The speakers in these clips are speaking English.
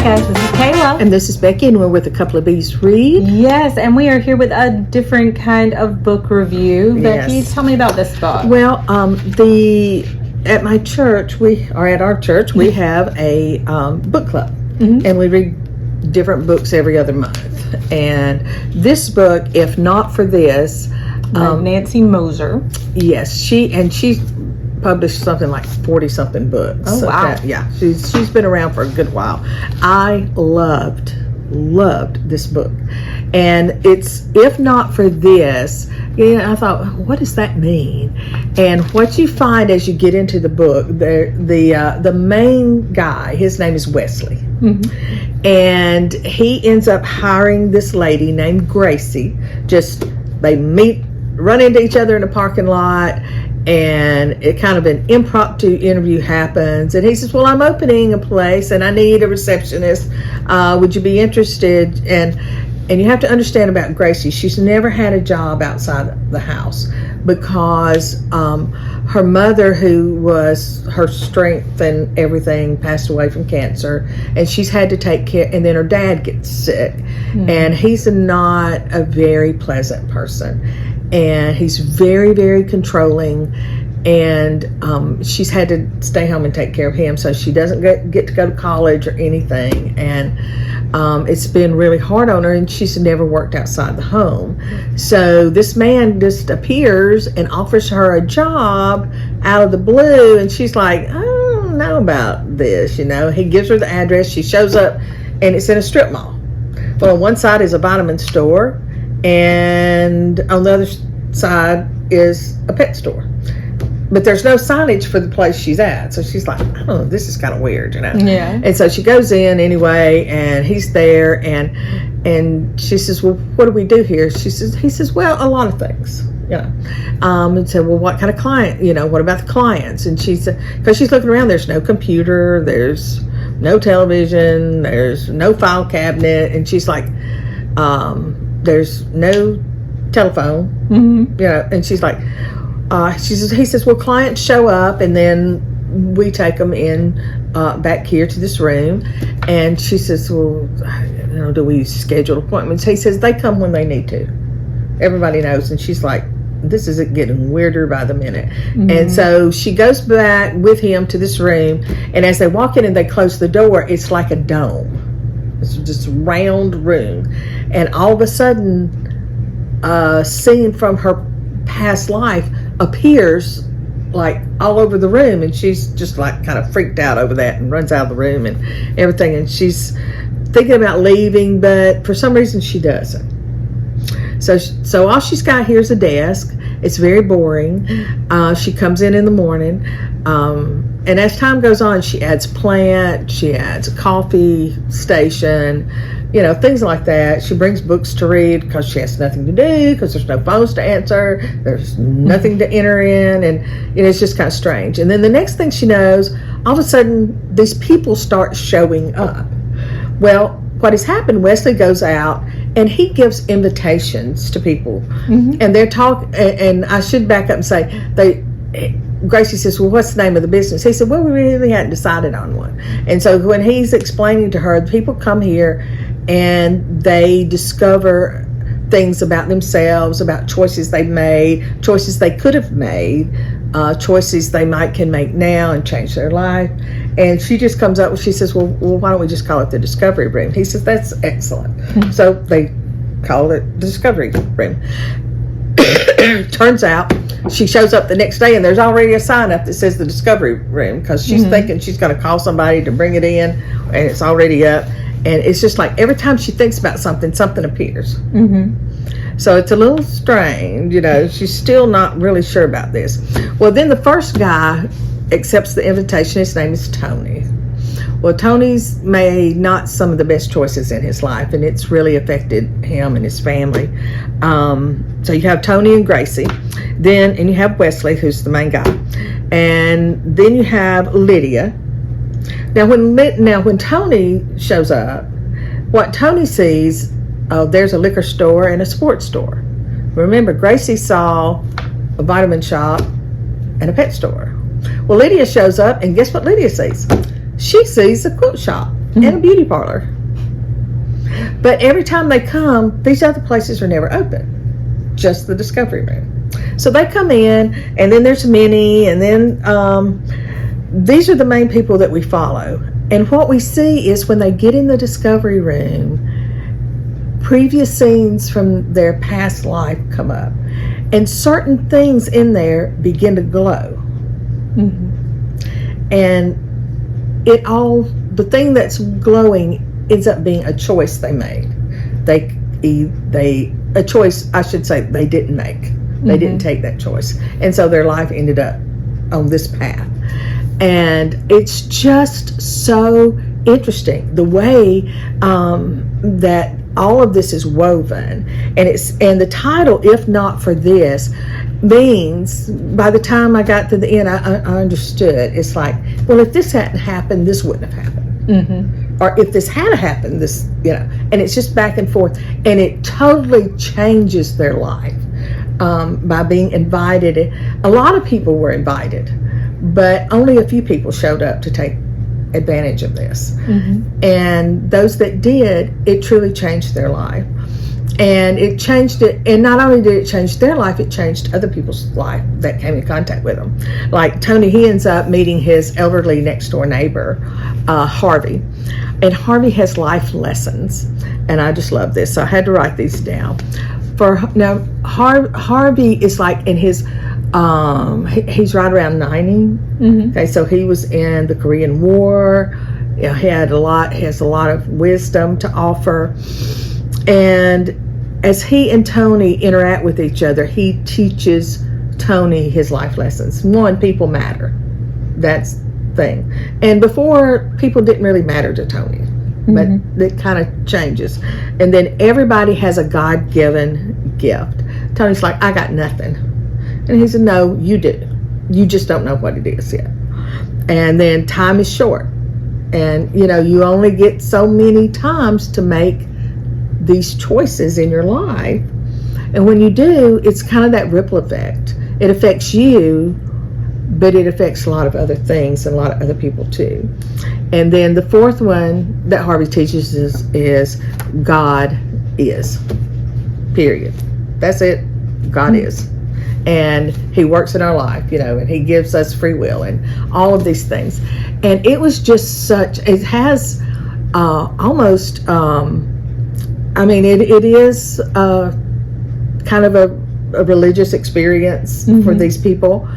guys, this is Kayla. And this is Becky, and we're with A Couple of Bees Read. Yes, and we are here with a different kind of book review. Yes. Becky, tell me about this book. Well, at my church, we have a book club, and we read different books every other month. And this book, if not for this, Nancy Moser. Yes, she's published something like 40-something books. Oh, wow. She's been around for a good while. I loved this book. And it's, if not for this, I thought, what does that mean? And what you find as you get into the book, the main guy, his name is Wesley. And he ends up hiring this lady named Gracie. They run into each other in a parking lot, and it kind of an impromptu interview happens, and he says, well, I'm opening a place and I need a receptionist, would you be interested? And you have to understand about Gracie, she's never had a job outside the house because her mother, who was her strength and everything, passed away from cancer, and she's had to take care, and then her dad gets sick, and he's not a very pleasant person. And he's very, very controlling, and she's had to stay home and take care of him, so she doesn't get to go to college or anything, and it's been really hard on her, and she's never worked outside the home. So this man just appears and offers her a job out of the blue, and she's like, I don't know about this, He gives her the address, she shows up, and it's in a strip mall. Well, on one side is a vitamin store, and on the other side is a pet store, but there's no signage for the place she's at. So she's like, oh, this is kind of weird, Yeah. And so she goes in anyway, and he's there, and she says, well, what do we do here? He says, well, a lot of things, and said, well, what kind of client, what about the clients? And she said, because she's looking around, there's no computer, there's no television, there's no file cabinet, and she's like, there's no telephone, and she's like, he says, well, clients show up, and then we take them in back here to this room. And she says, well, do we schedule appointments? He says, they come when they need to. Everybody knows. And she's like, this is getting weirder by the minute. And so she goes back with him to this room, and as they walk in and they close the door, it's like a dome. It's just a round room, and all of a sudden a scene from her past life appears like all over the room, and she's just like kind of freaked out over that and runs out of the room and everything, and she's thinking about leaving, but for some reason she doesn't. So all she's got here is a desk. It's very boring. She comes in the morning, and as time goes on, she adds plant, she adds a coffee station, things like that. She brings books to read because she has nothing to do, because there's no phones to answer, there's nothing to enter in, and it's just kind of strange. And then the next thing she knows, all of a sudden, these people start showing up. Well, what has happened, Wesley goes out and he gives invitations to people, and they're talking, and I should back up and say, Gracie says, well, what's the name of the business? He said, well, we really hadn't decided on one. And so when he's explaining to her, people come here and they discover things about themselves, about choices they've made, choices they could have made, choices they can make now and change their life. And she just comes up, she says, well, why don't we just call it the Discovery Room? He says, that's excellent. So they call it the Discovery Room. Turns out she shows up the next day and there's already a sign up that says the Discovery Room, because she's thinking she's going to call somebody to bring it in, and it's already up. And it's just like every time she thinks about something appears. So it's a little strange, she's still not really sure about this. Well, then the first guy accepts the invitation. His name is Tony. Well, Tony's made not some of the best choices in his life, and it's really affected him and his family. So you have Tony and Gracie, and you have Wesley, who's the main guy, and then you have Lydia. Now when Tony shows up, what Tony sees, there's a liquor store and a sports store. Remember, Gracie saw a vitamin shop and a pet store. Well, Lydia shows up, and guess what Lydia sees? She sees a quilt shop. and a beauty parlor. But every time they come, these other places are never open, just the discovery room. So they come in, and then there's Minnie, and then these are the main people that we follow. And what we see is when they get in the discovery room, previous scenes from their past life come up, and certain things in there begin to glow. And the thing that's glowing ends up being a choice they made. A choice, I should say, they didn't make. They didn't take that choice. And so their life ended up on this path. And it's just so interesting the way that all of this is woven. And the title, If Not For This, means by the time I got to the end, I understood. It's like, well, if this hadn't happened, this wouldn't have happened. Or if this had happened, this, and it's just back and forth. And it totally changes their life by being invited. A lot of people were invited, but only a few people showed up to take advantage of this. And those that did, it truly changed their life. And it changed it, and not only did it change their life, it changed other people's life that came in contact with them. Like Tony, he ends up meeting his elderly next door neighbor, Harvey. And Harvey has life lessons. And I just love this. So I had to write these down. Now, Harvey is like in his, he's right around 90. Okay, so he was in the Korean War. He has a lot of wisdom to offer. And as he and Tony interact with each other, he teaches Tony his life lessons. One, people matter. That's the thing. And before, people didn't really matter to Tony. But it kind of changes. And then everybody has a God-given gift. Tony's like, I got nothing. And he said, no, you do. You just don't know what it is yet. And then time is short. And, you only get so many times to make these choices in your life. And when you do, it's kind of that ripple effect. It affects you, but it affects a lot of other things and a lot of other people too. And then the fourth one that Harvey teaches is God is. Period. That's it. God is. And he works in our life, and he gives us free will and all of these things. And it was just it has almost, it is kind of a religious experience for these people,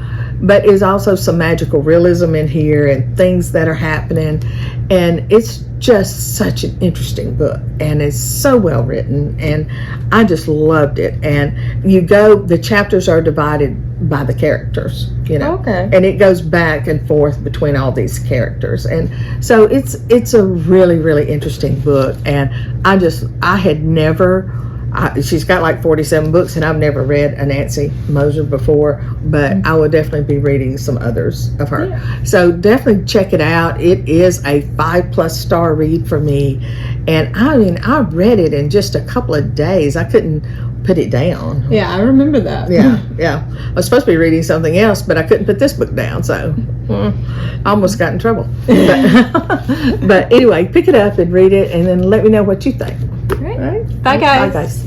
but is also some magical realism in here and things that are happening. And it's just such an interesting book, and it's so well written, and I just loved it. And the chapters are divided by the characters, Okay. and it goes back and forth between all these characters. And so it's a really, really interesting book. And I had never, she's got like 47 books, and I've never read a Nancy Moser before, but I will definitely be reading some others of her. Yeah. So definitely check it out. It is a 5+ star read for me. And I read it in just a couple of days. I couldn't put it down. Yeah, I remember that. Yeah. I was supposed to be reading something else, but I couldn't put this book down, so I almost got in trouble. But anyway, pick it up and read it, and then let me know what you think. Great. Bye, guys. Bye, guys.